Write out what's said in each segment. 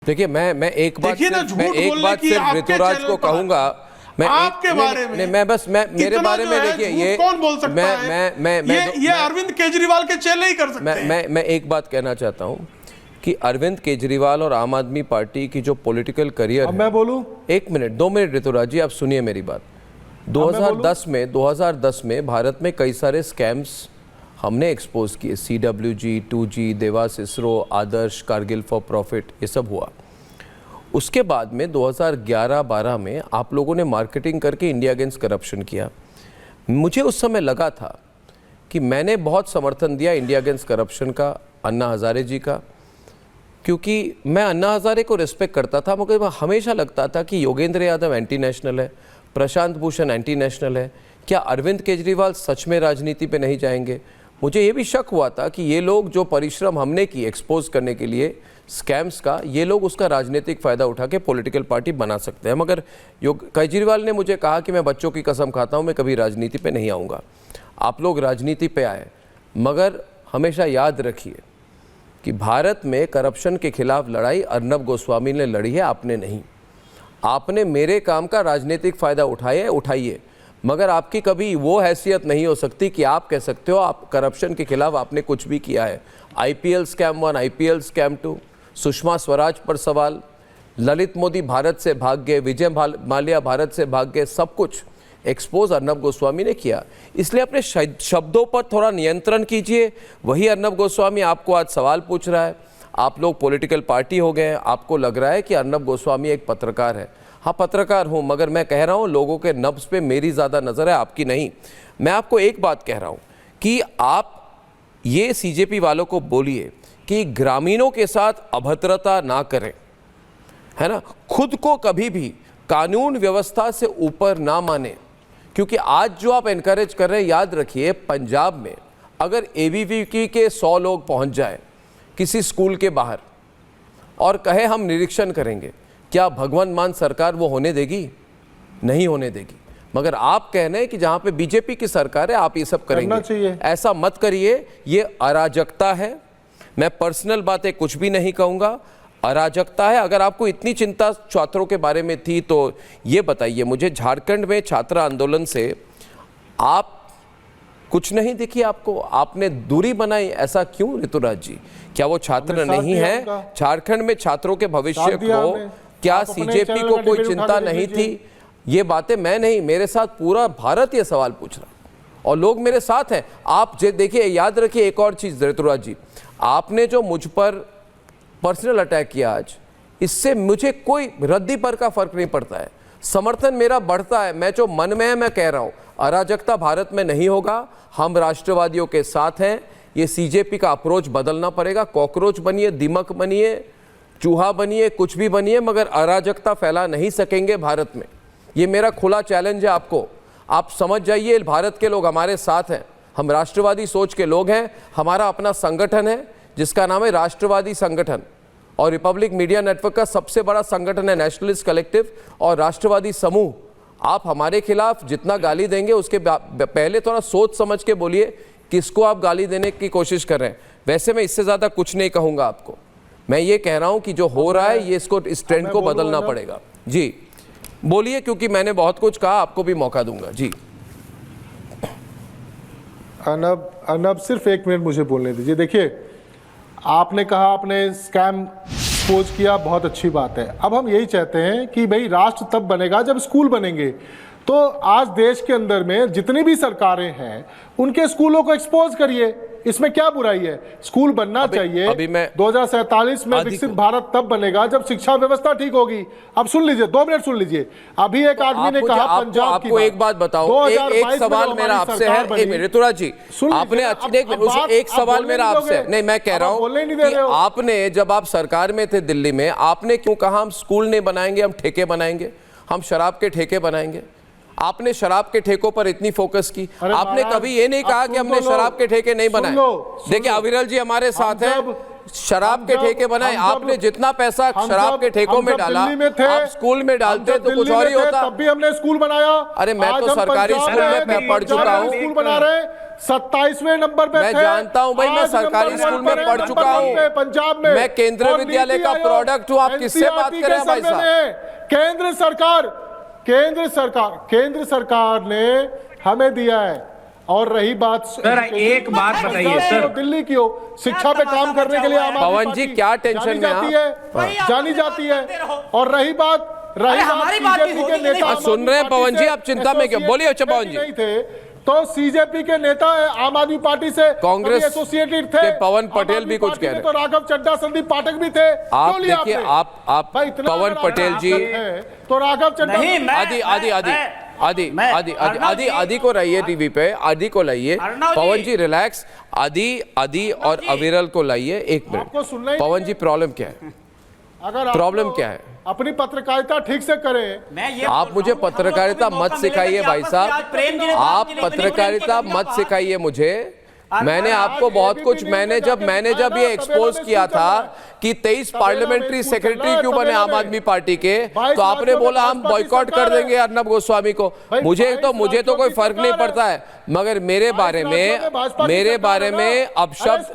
देखिए मैं एक बात सिर्फ ऋतुराज को कहूंगा, मैं आपके बारे में मैं मेरे बारे में देखिए ये कौन बोल सकता है? ये अरविंद केजरीवाल के चेले ही कर सकते हैं। मैं एक बात कहना चाहता हूं कि अरविंद केजरीवाल और आम आदमी पार्टी की जो पॉलिटिकल करियर है, मैं बोलूं 1 मिनट 2 मिनट ऋतुराज जी, आप सुनिए मेरी बात। 2010 में भारत में कई सारे स्कैम्स हमने एक्सपोज किए, CWG, 2G, Dewas ISRO, Adarsh, Kargil for profit, ये सब हुआ। उसके बाद में 2011-12 में आप लोगों ने मार्केटिंग करके इंडिया अगेंस्ट करप्शन किया। मुझे उस समय लगा था कि मैंने बहुत समर्थन दिया इंडिया अगेंस्ट करप्शन का, अन्ना हज़ारे जी का, क्योंकि मैं अन्ना हज़ारे को रिस्पेक्ट करता था। मगर हमेशा लगता था कि योगेंद्र यादव एंटी नेशनल है, प्रशांत भूषण एंटी नेशनल है, क्या अरविंद केजरीवाल सच में राजनीति पे नहीं जाएंगे? मुझे ये भी शक हुआ था कि ये लोग जो परिश्रम हमने की एक्सपोज करने के लिए स्कैम्स का, ये लोग उसका राजनीतिक फ़ायदा उठा के पॉलिटिकल पार्टी बना सकते हैं। मगर केजरीवाल ने मुझे कहा कि मैं बच्चों की कसम खाता हूँ, मैं कभी राजनीति पे नहीं आऊँगा। आप लोग राजनीति पे आए, मगर हमेशा याद रखिए कि भारत में करप्शन के खिलाफ लड़ाई अर्नब गोस्वामी ने लड़ी है, आपने नहीं। आपने मेरे काम का राजनीतिक फ़ायदा उठाइए, मगर आपकी कभी वो हैसियत नहीं हो सकती कि आप कह सकते हो आप करप्शन के खिलाफ आपने कुछ भी किया है। IPL scam 1, IPL scam 2, Sushma Swaraj पर सवाल, ललित मोदी भारत से भाग गए, विजय माल्या भारत से भाग गए, सब कुछ एक्सपोज अर्नब गोस्वामी ने किया। इसलिए अपने शब्दों पर थोड़ा नियंत्रण कीजिए। वही अर्नब गोस्वामी आपको आज सवाल पूछ रहा है। आप लोग पॉलिटिकल पार्टी हो गए हैं, आपको लग रहा है कि अर्नब गोस्वामी एक पत्रकार है। हाँ, पत्रकार हूँ, मगर मैं कह रहा हूँ लोगों के नब्ज़ पे मेरी ज़्यादा नज़र है, आपकी नहीं। मैं आपको एक बात कह रहा हूँ कि आप ये CJP वालों को बोलिए कि ग्रामीणों के साथ अभद्रता ना करें, है ना। खुद को कभी भी कानून व्यवस्था से ऊपर ना माने, क्योंकि आज जो आप एनकरेज कर रहे हैं, याद रखिए पंजाब में अगर ABVP के 100 लोग पहुँच जाए किसी स्कूल के बाहर और कहे हम निरीक्षण करेंगे, क्या भगवंत मान सरकार वो होने देगी? नहीं होने देगी। मगर आप कह रहे हैं कि जहां पे BJP की सरकार है आप ये सब करेंगे, ऐसा मत करिए। ये अराजकता है। मैं पर्सनल बातें कुछ भी नहीं कहूँगा, अराजकता है। अगर आपको इतनी चिंता छात्रों के बारे में थी तो ये बताइए मुझे, झारखंड में छात्र आंदोलन से आप कुछ नहीं दिखी आपको? आपने दूरी बनाई, ऐसा क्यों ऋतुराज जी? क्या वो छात्र नहीं है? झारखंड में छात्रों के भविष्य को क्या CJP को कोई चिंता नहीं थी? ये बातें मैं नहीं, मेरे साथ पूरा भारत ये सवाल पूछ रहा और लोग मेरे साथ हैं। आप देखिए, याद रखिए एक और चीज़ ऋतुराज जी, आपने जो मुझ पर पर्सनल अटैक किया आज, इससे मुझे कोई रद्दी पर का फर्क नहीं पड़ता है। समर्थन मेरा बढ़ता है। मैं जो मन में है मैं कह रहा हूँ, अराजकता भारत में नहीं होगा। हम राष्ट्रवादियों के साथ हैं। ये CJP का अप्रोच बदलना पड़ेगा। कॉकरोच बनिए, दीमक बनिए, चूहा बनिए, कुछ भी बनिए, मगर अराजकता फैला नहीं सकेंगे भारत में। ये मेरा खुला चैलेंज है आपको। आप समझ जाइए, भारत के लोग हमारे साथ हैं। हम राष्ट्रवादी सोच के लोग हैं। हमारा अपना संगठन है जिसका नाम है राष्ट्रवादी संगठन, और रिपब्लिक मीडिया नेटवर्क का सबसे बड़ा संगठन है नेशनलिस्ट कलेक्टिव और राष्ट्रवादी समूह। आप हमारे खिलाफ जितना गाली देंगे उसके पहले थोड़ा सोच समझ के बोलिए किसको आप गाली देने की कोशिश कर रहे हैं। वैसे मैं इससे ज़्यादा कुछ नहीं कहूँगा आपको। मैं ये कह रहा हूँ कि जो हो रहा है ये इस ट्रेंड को बदलना पड़ेगा। जी बोलिए, क्योंकि मैंने बहुत कुछ कहा, आपको भी मौका दूंगा। जी अर्नब सिर्फ 1 मिनट मुझे बोलने दीजिए। देखिए, आपने कहा आपने स्कैम एक्सपोज किया, बहुत अच्छी बात है। अब हम यही चाहते हैं कि भाई राष्ट्र तब बनेगा जब स्कूल बनेंगे। तो आज देश के अंदर में जितनी भी सरकारें हैं उनके स्कूलों को एक्सपोज करिए, इसमें क्या बुराई है? स्कूल बनना चाहिए। अभी मैं 2047 में विकसित भारत तब बनेगा जब शिक्षा व्यवस्था ठीक होगी। अब सुन लीजिए, 2 मिनट सुन लीजिए। अभी एक आदमी ने कहा पंजाब की आपको एक बात बताओ, एक सवाल मेरा आपसे है ऋतुराज जी, आपने एक सवाल मेरा आपसे नहीं, मैं कह रहा हूँ आपने जब आप सरकार में थे दिल्ली में, आपने क्यों कहा हम स्कूल नहीं बनाएंगे, हम ठेके बनाएंगे, हम शराब के ठेके बनाएंगे? आपने शराब के ठेकों पर इतनी फोकस की। आपने कभी ये नहीं कहा कि हमने शराब के ठेके नहीं बनाए। देखिए अविरल जी हमारे साथ हैं, शराब के ठेके बनाए, आपने जितना पैसा शराब के ठेकों में डाला आप स्कूल में डालते तो कुछ और ही होता। तब भी हमने स्कूल बनाया। अरे मैं तो सरकारी स्कूल में पढ़ चुका हूँ, स्कूल बना रहे 27वें नंबर पे मैं जानता हूं भाई, मैं सरकारी स्कूल में पढ़ चुका हूं, पंजाब में। मैं केंद्रीय विद्यालय का प्रोडक्ट हूं, आप किससे बात कर रहे हैं भाई साहब? केंद्र सरकार ने हमें दिया है। और रही बात सर, एक बात बताइए सर, दिल्ली की हो, शिक्षा पे काम करने के लिए आम आदमी पवन जी पार्टी क्या टेंशन में जानी जाती है। और रही बात बीजेपी के नेता सुन रहे हैं पवन जी, आप चिंता में क्यों, बोलिए। अच्छा पवन जी, नहीं थे तो सीजेपी के नेता आम आदमी पार्टी से कांग्रेस एसोसिएटेड थे, पवन पटेल भी कुछ कह रहे हैं, तो राघव चड्ढा, संदीप पाठक भी थे। आप देखिए, आप पवन पटेल जी तो राघव चड्ढा आदि को रहिए टीवी पे, आदि को लाइए, पवन जी रिलैक्स, आदि और अविरल को लाइए। एक मिनट पवन जी, प्रॉब्लम क्या है? अगर प्रॉब्लम क्या है? अपनी पत्रकारिता ठीक से करें। आप मुझे पत्रकारिता मत सिखाइए भाई साहब, आप पत्रकारिता मत सिखाइए मुझे। मैंने आपको बहुत कुछ, मैंने जब ये एक्सपोज किया था कि 23 पार्लियामेंट्री सेक्रेटरी क्यों बने आम आदमी पार्टी के, तो आपने बोला हम बॉयकॉट कर देंगे अर्नब गोस्वामी को। मुझे तो कोई फर्क नहीं पड़ता है, मगर मेरे बारे में अपशब्द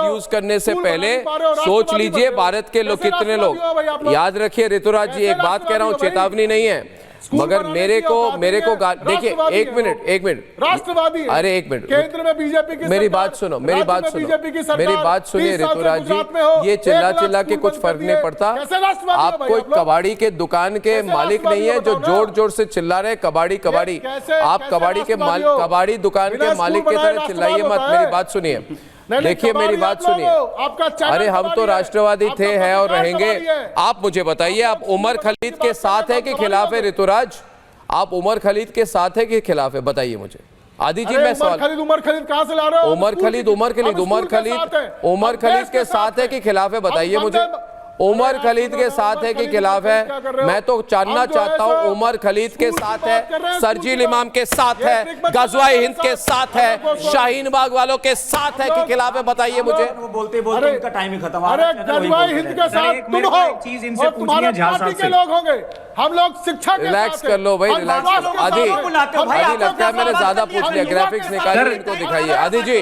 यूज करने से पहले सोच लीजिए भारत के लोग कितने लोग। याद रखिए ऋतुराज जी, एक बात कह रहा हूं, चेतावनी नहीं है, मगर मेरे को देखिए, एक मिनट राष्ट्रवादी, अरे एक मिनट, केंद्र में बीजेपी की, मेरी बात सुनिए ऋतुराज जी, ये चिल्ला के कुछ फर्क नहीं पड़ता। आप कोई कबाड़ी के दुकान के मालिक नहीं है जो जोर जोर से चिल्ला रहे कबाड़ी। आप कबाड़ी दुकान के मालिक की तरह चिल्लाइए मत। मेरी बात सुनिए, देखिए मेरी बात सुनिए। अरे हम तो राष्ट्रवादी थे, हैं और रहेंगे। आप मुझे बताइए, आप उमर खलीद के साथ है कि खिलाफ है? ऋतुराज, आप उमर खलीद के साथ है कि खिलाफ है, बताइए मुझे। आदि जी, मैं सवाल, उमर खलीद कहां से ला रहे हो? उमर खलीद के साथ है कि खिलाफ है, बताइए मुझे। उमर खलीद के साथ है कि खिलाफ है? मैं तो जानना चाहता हूं, उमर खलीद के साथ है, सरजील इमाम के साथ है, गजवाए हिंद के साथ है, शाहीन बाग वालों के साथ है कि खिलाफ है, बताइए मुझे। बोलते उनका टाइम ही खत्म। अरे गजवाए हिंद के साथ तुम हो, चीज इनसे और तुम्हारे पार्टी के लोग होंगे, हम लोग शिक्षा के रिलैक्स कर लो भाई, रिलैक्स। आदि लगता है मैंने ज्यादा पूछ लिया, ग्राफिक्स निकालिए, इनको दिखाइए। आदि जी,